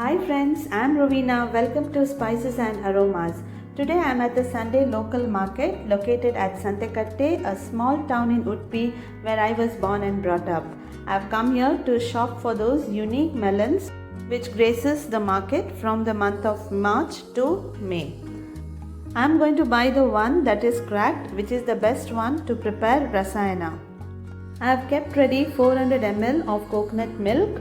Hi friends, I'm Rovina. Welcome to Spices and Aromas. Today I'm at the Sunday local market located at Santekatte, a small town in Udupi where I was born and brought up. I've come here to shop for those unique melons which graces the market from the month of March to May. I'm going to buy the one that is cracked, which is the best one to prepare rasayana. I have kept ready 400 ml of coconut milk,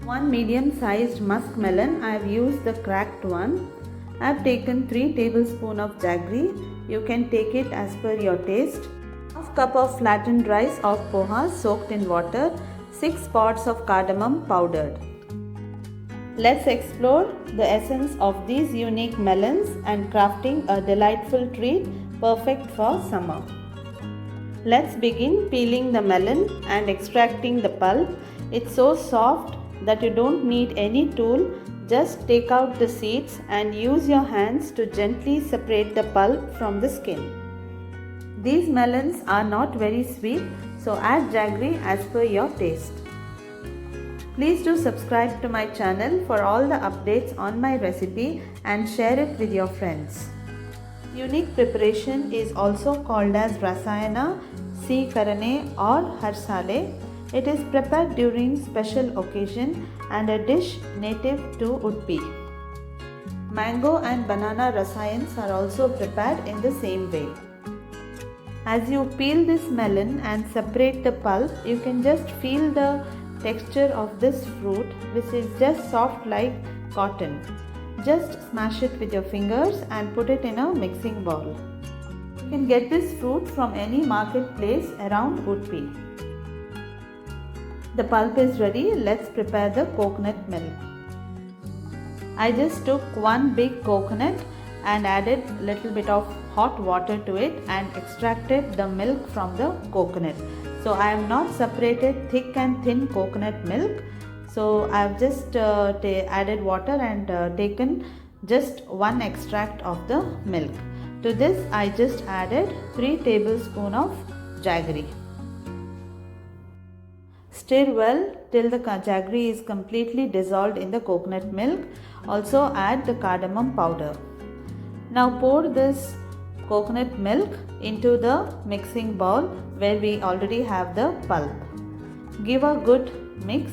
one medium-sized musk melon. I have used the cracked one. I have taken 3 tablespoons of jaggery. You can take it as per your taste. Half cup of flattened rice of poha soaked in water. 6 pods of cardamom powdered. Let's explore the essence of these unique melons and crafting a delightful treat perfect for summer. Let's begin peeling the melon and extracting the pulp. It's so soft that you don't need any tool. Just take out the seeds and use your hands to gently separate the pulp from the skin. These melons are not very sweet, so add jaggery as per your taste. Please do subscribe to my channel for all the updates on my recipe and share it with your friends. Unique preparation is also called as rasayana, Seekarane or harsale. It is prepared during special occasion and a dish native to Udupi. Mango and banana rasayans are also prepared in the same way. As you peel this melon and separate the pulp, you can just feel the texture of this fruit, which is just soft like cotton. Just smash it with your fingers and put it in a mixing bowl. You can get this fruit from any marketplace around Udupi. The pulp is ready. Let's prepare the coconut milk. I just took one big coconut and added a little bit of hot water to it and extracted the milk from the coconut. So I have not separated thick and thin coconut milk. So I have just added water and taken just one extract of the milk. To this I just added 3 tablespoons of jaggery. Stir well till the jaggery is completely dissolved in the coconut milk. Also add the cardamom powder. Now pour this coconut milk into the mixing bowl where we already have the pulp. Give a good mix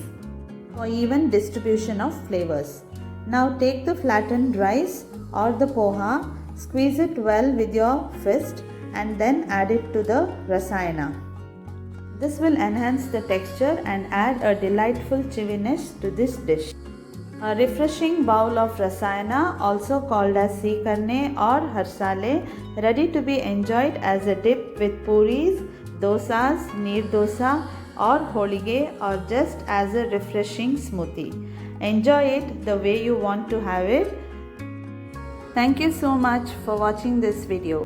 for even distribution of flavors. Now take the flattened rice or the poha, squeeze it well with your fist and then add it to the rasayana. This will enhance the texture and add a delightful chewiness to this dish. A refreshing bowl of rasayana, also called as Seekarane or harsale, ready to be enjoyed as a dip with puris, dosas, neer dosa or holige, or just as a refreshing smoothie. Enjoy it the way you want to have it. Thank you so much for watching this video.